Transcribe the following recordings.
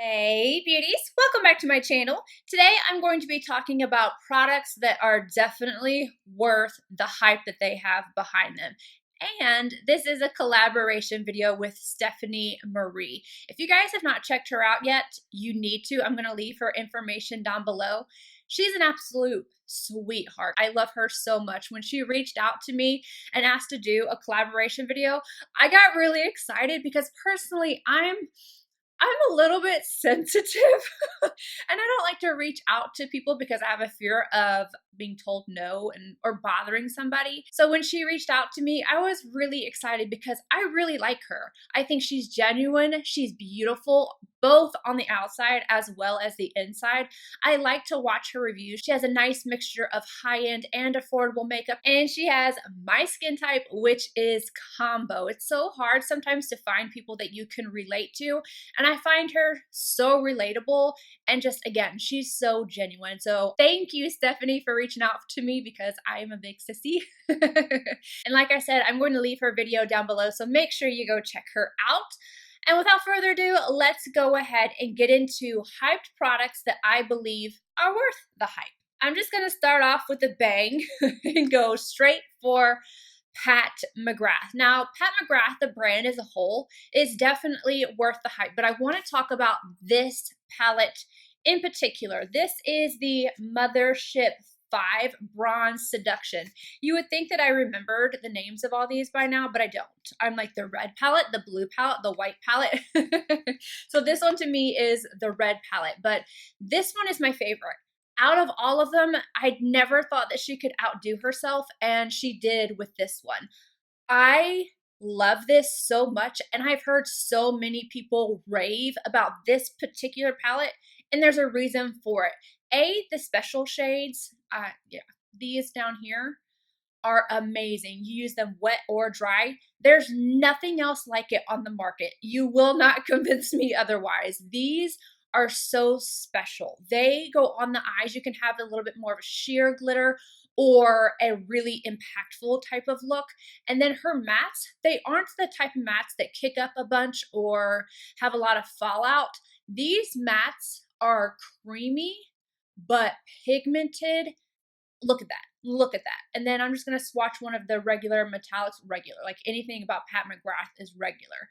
Hey beauties, welcome back to my channel. Today I'm going to be talking about products that are definitely worth the hype that they have behind them. And this is a collaboration video with Stephanie Marie. If you guys have not checked her out yet, you need to. I'm going to leave her information down below. She's an absolute sweetheart. I love her so much. When she reached out to me and asked to do a collaboration video, I got really excited because personally I'm a little bit sensitive and I don't like to reach out to people because I have a fear of being told no or bothering somebody. So when she reached out to me, I was really excited because I really like her. I think she's genuine, she's beautiful, both on the outside as well as the inside. I like to watch her reviews. She has a nice mixture of high-end and affordable makeup, and she has my skin type, which is combo. It's so hard sometimes to find people that you can relate to, and I find her so relatable, and just again, she's so genuine. So thank you, Stephanie, for reaching out to me because I am a big sissy. And like I said, I'm going to leave her video down below, so make sure you go check her out. And without further ado, let's go ahead and get into hyped products that I believe are worth the hype. I'm just going to start off with a bang and go straight for Pat McGrath. Now, Pat McGrath, the brand as a whole, is definitely worth the hype, but I want to talk about this palette in particular. This is the Mothership 5 Bronze Seduction. You would think that I remembered the names of all these by now, but I don't. I'm like the red palette, the blue palette, the white palette. So this one to me is the red palette, but this one is my favorite. Out of all of them, I'd never thought that she could outdo herself, and she did with this one. I love this so much, and I've heard so many people rave about this particular palette, and there's a reason for it. The special shades, these down here are amazing. You use them wet or dry. There's nothing else like it on the market. You will not convince me otherwise. These are so special. They go on the eyes. You can have a little bit more of a sheer glitter or a really impactful type of look. And then her mattes, they aren't the type of mattes that kick up a bunch or have a lot of fallout. These mattes are creamy but pigmented. Look at that. Look at that. And then I'm just going to swatch one of the regular metallics. Regular, like anything about Pat McGrath is regular.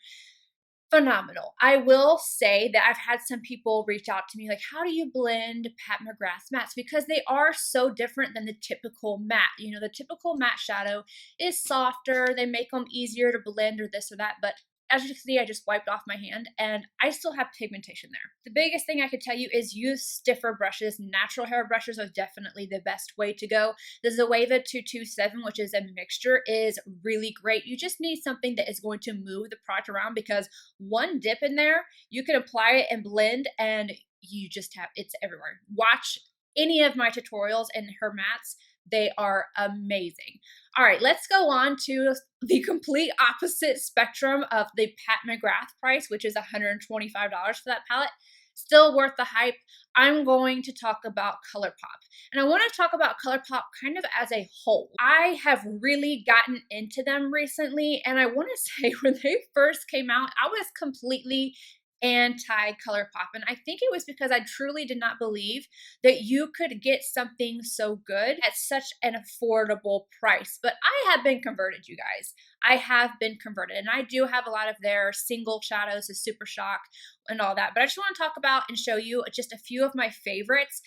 Phenomenal. I will say that I've had some people reach out to me like, how do you blend Pat McGrath's mattes? Because they are so different than the typical matte. You know, the typical matte shadow is softer. They make them easier to blend or this or that. But as you can see, I just wiped off my hand and I still have pigmentation there. The biggest thing I could tell you is use stiffer brushes. Natural hair brushes are definitely the best way to go. The Zoeva 227, which is a mixture, is really great. You just need something that is going to move the product around because one dip in there, you can apply it and blend and you just have, it's everywhere. Watch any of my tutorials and her mattes. They are amazing. All right, let's go on to the complete opposite spectrum of the Pat McGrath price, which is $125 for that palette. Still worth the hype. I'm going to talk about Colourpop. And I want to talk about Colourpop kind of as a whole. I have really gotten into them recently, and I want to say when they first came out, I was completely anti-Colourpop, and I think it was because I truly did not believe that you could get something so good at such an affordable price. But I have been converted, you guys. I have been converted, and I do have a lot of their single shadows, the Super Shock and all that. But I just want to talk about and show you just a few of my favorites.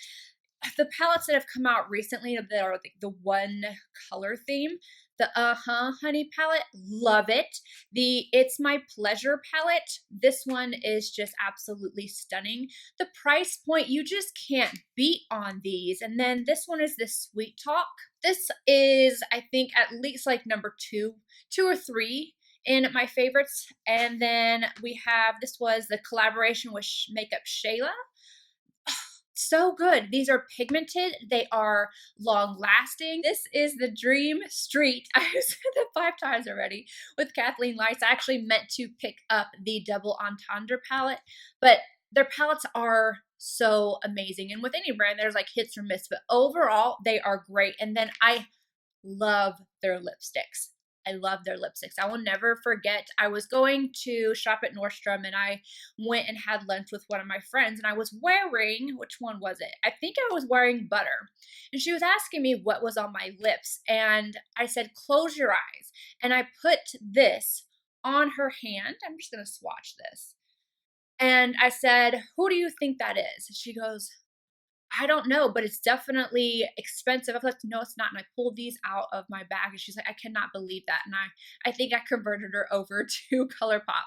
The palettes that have come out recently that are like the one color theme. The Honey palette, love it. The It's My Pleasure palette, this one is just absolutely stunning. The price point, you just can't beat on these. And then this one is the Sweet Talk. This is, I think, at least like number two or three in my favorites. And then we have, this was the collaboration with Makeup Shayla. So good. These are pigmented. They are long lasting. This is the Dream Street. I've said that 5 times already with Kathleen Lights. I actually meant to pick up the Double Entendre palette, but their palettes are so amazing. And with any brand, there's like hits or miss, but overall, they are great. And then I love their lipsticks. I love their lipsticks. I will never forget, I was going to shop at Nordstrom and I went and had lunch with one of my friends and I was wearing, which one was it? I think I was wearing butter. And she was asking me what was on my lips and I said, close your eyes. And I put this on her hand. I'm just going to swatch this. And I said, who do you think that is? And she goes, I don't know, but it's definitely expensive. I was like, no, it's not. And I pulled these out of my bag and she's like, I cannot believe that. And I think I converted her over to Colourpop.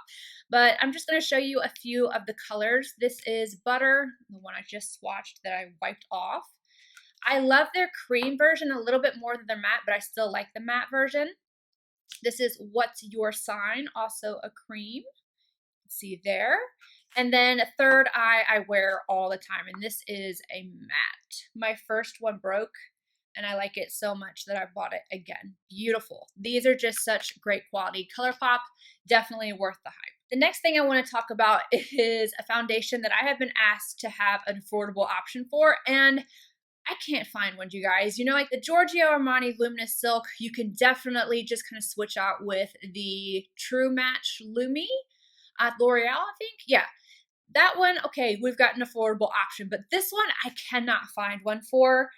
But I'm just going to show you a few of the colors. This is Butter, the one I just swatched that I wiped off. I love their cream version a little bit more than their matte, but I still like the matte version. This is What's Your Sign, also a cream. See there. And then Third Eye I wear all the time, and this is a matte. My first one broke and I like it so much that I bought it again. Beautiful. These are just such great quality. Colourpop, definitely worth the hype. The next thing I want to talk about is a foundation that I have been asked to have an affordable option for, and I can't find one, you guys. You know, like the Giorgio Armani Luminous Silk, you can definitely just kind of switch out with the True Match Lumi at L'Oreal, I think. Yeah, that one, okay, we've got an affordable option, but this one I cannot find one for,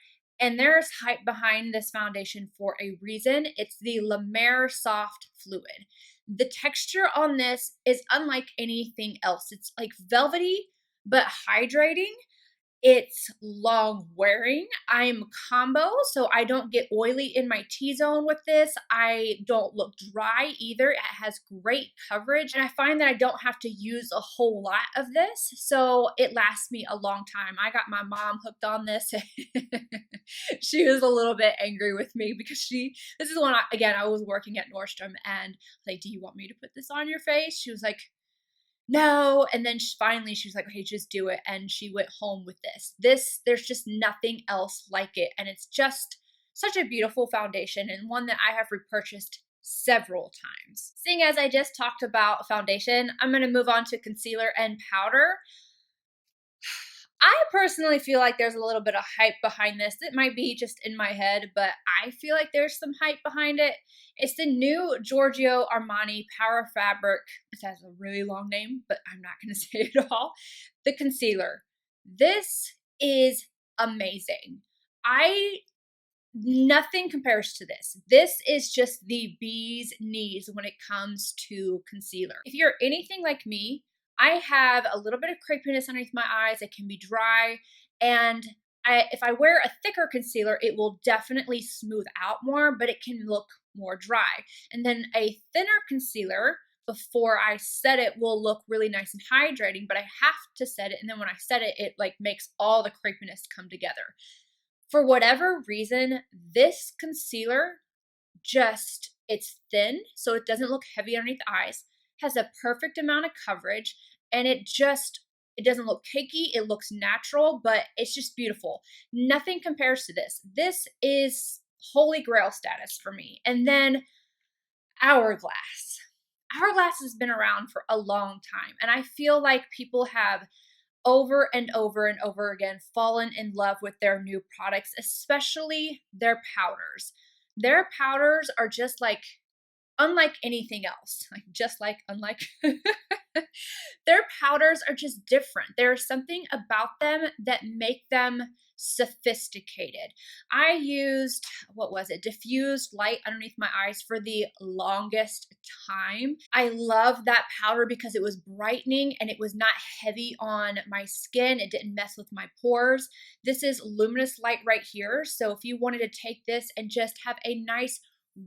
and there's hype behind this foundation for a reason. It's the La Mer Soft Fluid. The texture on this is unlike anything else. It's like velvety, but hydrating. It's long wearing. I'm combo, so I don't get oily in my T-zone with this. I don't look dry either. It has great coverage, and I find that I don't have to use a whole lot of this, so it lasts me a long time. I got my mom hooked on this. She was a little bit angry with me because this is when, again, I was working at Nordstrom, and like, do you want me to put this on your face? She was like, no. And then finally she was like, okay, just do it. And she went home with this. There's just nothing else like it. And it's just such a beautiful foundation and one that I have repurchased several times. Seeing as I just talked about foundation, I'm going to move on to concealer and powder. I personally feel like there's a little bit of hype behind this. It might be just in my head, but I feel like there's some hype behind it. It's the new Giorgio Armani Power Fabric. It has a really long name, but I'm not going to say it all. The concealer. This is amazing. Nothing compares to this. This is just the bee's knees when it comes to concealer. If you're anything like me, I have a little bit of crepiness underneath my eyes. It can be dry, and if I wear a thicker concealer, it will definitely smooth out more, but it can look more dry. And then a thinner concealer, before I set it, will look really nice and hydrating, but I have to set it, and then when I set it, it like makes all the crepiness come together. For whatever reason, this concealer it's thin, so it doesn't look heavy underneath the eyes, has a perfect amount of coverage, and it doesn't look cakey. It looks natural, but it's just beautiful. Nothing compares to this. This is holy grail status for me. And then Hourglass. Hourglass has been around for a long time, and I feel like people have over and over and over again fallen in love with their new products, especially their powders. Their powders are just like unlike anything else, unlike their powders are just different. There's something about them that make them sophisticated. I used, diffused light underneath my eyes for the longest time. I love that powder because it was brightening and it was not heavy on my skin. It didn't mess with my pores. This is luminous light right here. So if you wanted to take this and just have a nice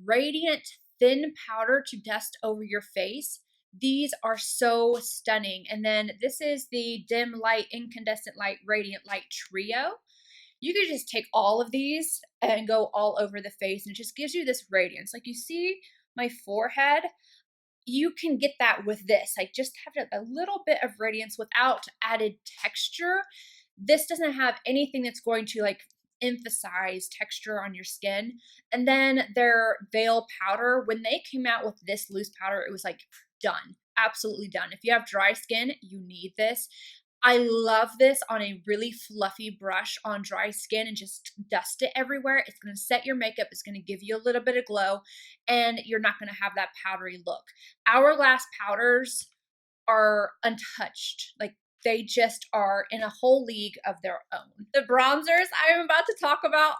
radiant thin powder to dust over your face, these are so stunning. And then this is the Dim Light, Incandescent Light, Radiant Light Trio. You could just take all of these and go all over the face, and it just gives you this radiance. Like you see my forehead, you can get that with this. Like just have a little bit of radiance without added texture. This doesn't have anything that's going to like emphasize texture on your skin. And then their Veil powder, when they came out with this loose powder, it was like done, absolutely done. If you have dry skin, you need this. I love this on a really fluffy brush on dry skin and just dust it everywhere. It's going to set your makeup. It's going to give you a little bit of glow, and you're not going to have that powdery look. Hourglass powders are untouched. Like, they just are in a whole league of their own. The bronzers I'm about to talk about,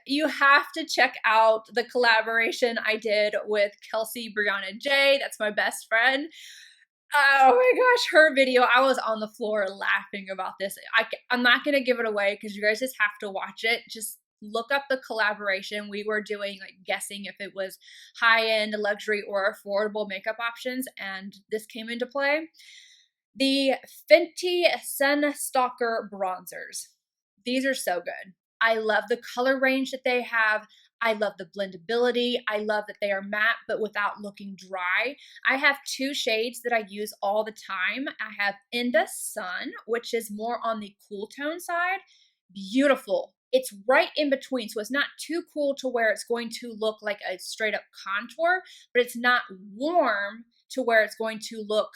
you have to check out the collaboration I did with Kelsey Brianna J. That's my best friend. Oh my gosh, her video, I was on the floor laughing about this. I'm not going to give it away because you guys just have to watch it. Just look up the collaboration. We were doing, like, guessing if it was high-end, luxury, or affordable makeup options, and this came into play. The Fenty Sun Stalker bronzers. These are so good. I love the color range that they have. I love the blendability. I love that they are matte but without looking dry. I have two shades that I use all the time. I have In the Sun, which is more on the cool tone side. Beautiful. It's right in between, so it's not too cool to where it's going to look like a straight up contour, but it's not warm to where it's going to look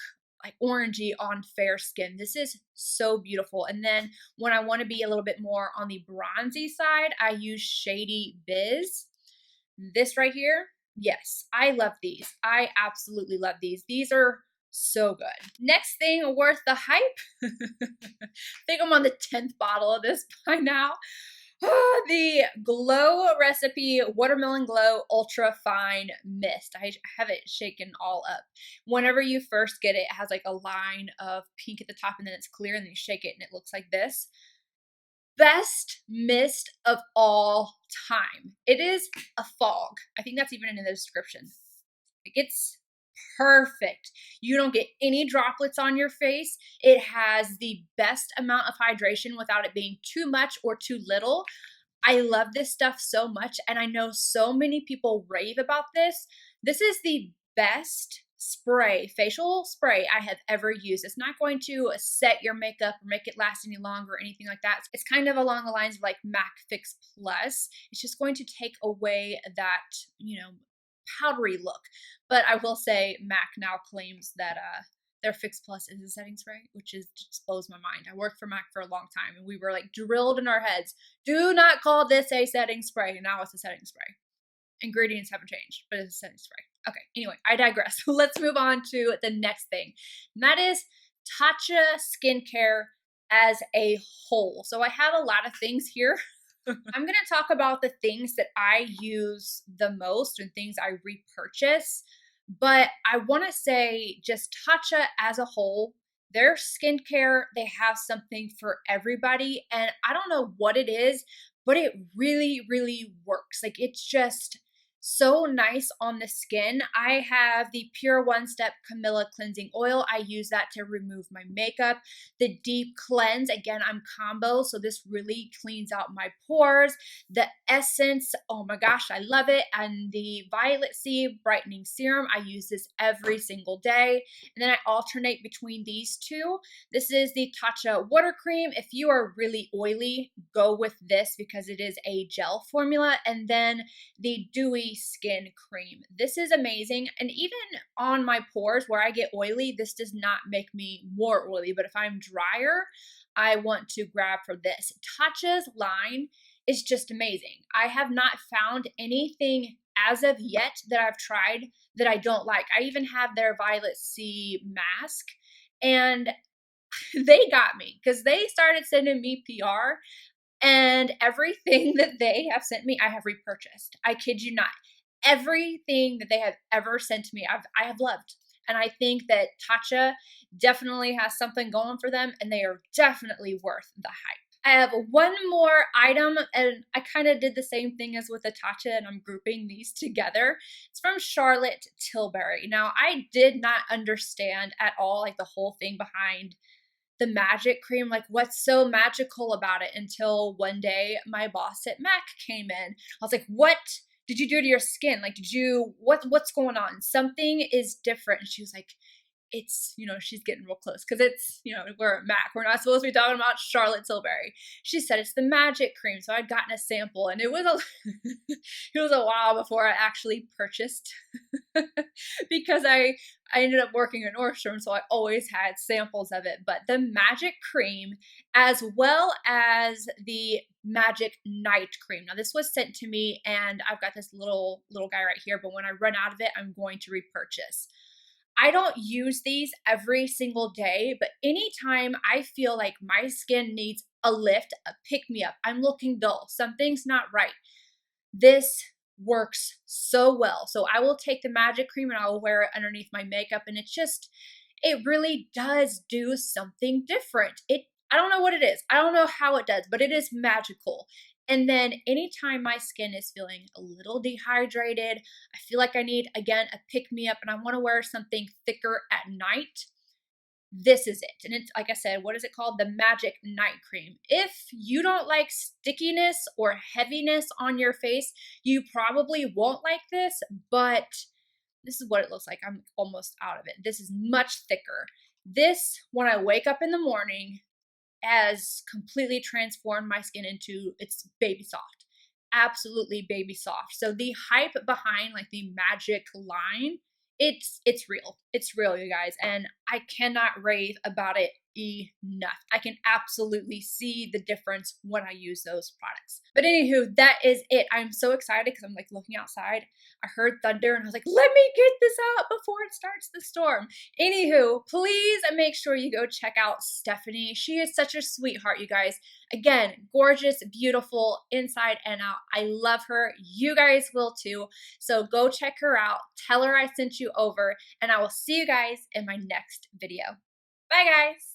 like orangey on fair skin. This is so beautiful. And then when I want to be a little bit more on the bronzy side, I use Shady Biz. This right here, yes, I love these. I absolutely love these. These are so good. Next thing worth the hype. I think I'm on the 10th bottle of this by now. The Glow Recipe Watermelon Glow Ultra Fine Mist. I have it shaken all up. Whenever you first get it, it has like a line of pink at the top and then it's clear, and then you shake it and it looks like this. Best mist of all time. It is a fog. I think that's even in the description. It's perfect. You don't get any droplets on your face. It has the best amount of hydration without it being too much or too little. I love this stuff so much, and I know so many people rave about this. This is the best spray, facial spray I have ever used. It's not going to set your makeup or make it last any longer or anything like that. It's kind of along the lines of like MAC Fix Plus. It's just going to take away that, you know, powdery look. But I will say MAC now claims that their Fix Plus is a setting spray, which is just blows my mind. I worked for MAC for a long time, and we were like drilled in our heads, do not call this a setting spray. And now it's a setting spray. Ingredients haven't changed, but it's a setting spray. Okay, anyway, I digress. Let's move on to the next thing. And that is TATCHA skincare as a whole. So I have a lot of things here. I'm going to talk about the things that I use the most and things I repurchase, but I want to say just TATCHA as a whole, their skincare, they have something for everybody, and I don't know what it is, but it really, really works. Like, it's just so nice on the skin. I have the Pure One Step Camellia Cleansing Oil. I use that to remove my makeup. The Deep Cleanse, again, I'm combo, so this really cleans out my pores. The Essence, oh my gosh, I love it. And the Violet C Brightening Serum, I use this every single day. And then I alternate between these two. This is the TATCHA Water Cream. If you are really oily, go with this because it is a gel formula. And then the Dewy Skin Cream. This is amazing, and even on my pores where I get oily, this does not make me more oily, but if I'm drier, I want to grab for this. TATCHA's line is just amazing. I have not found anything as of yet that I've tried that I don't like. I even have their Violet C mask, and they got me because they started sending me PR. And everything that they have sent me, I have repurchased. I kid you not. Everything that they have ever sent to me, I have loved. And I think that TATCHA definitely has something going for them, and they are definitely worth the hype. I have one more item, and I kind of did the same thing as with the TATCHA, and I'm grouping these together. It's from Charlotte Tilbury. Now, I did not understand at all, like, the whole thing behind the magic cream, like what's so magical about it, until one day my boss at MAC came in. I was like, what did you do to your skin? Like, what's going on? Something is different. And she was like, it's, you know, she's getting real close because it's, you know, we're at MAC. We're not supposed to be talking about Charlotte Tilbury. She said it's the magic cream. So I'd gotten a sample, and it was a, it was a while before I actually purchased because I ended up working in Nordstrom, so I always had samples of it. But the Magic Cream, as well as the Magic Night Cream. Now this was sent to me, and I've got this little guy right here, but when I run out of it, I'm going to repurchase. I don't use these every single day, but anytime I feel like my skin needs a lift, a pick-me-up, I'm looking dull, something's not right, this works so well. So I will take the Magic Cream and I will wear it underneath my makeup, and it really does do something different. I don't know what it is. I don't know how it does, but it is magical. And then anytime my skin is feeling a little dehydrated, I feel like I need, again, a pick-me-up, and I want to wear something thicker at night, this is it. And it's, like I said, what is it called? The Magic Night Cream. If you don't like stickiness or heaviness on your face, you probably won't like this, but this is what it looks like. I'm almost out of it. This is much thicker. This, when I wake up in the morning, has completely transformed my skin into, it's baby soft. Absolutely baby soft. So the hype behind like the Magic line, it's real. It's real, you guys. And I cannot rave about it enough. I can absolutely see the difference when I use those products. But anywho, that is it. I'm so excited because I'm like looking outside. I heard thunder and I was like, let me get this out before it starts the storm. Anywho, please make sure you go check out Stephanie. She is such a sweetheart, you guys. Again, gorgeous, beautiful, inside and out. I love her. You guys will too. So go check her out. Tell her I sent you over, and I will see you guys in my next video. Bye, guys.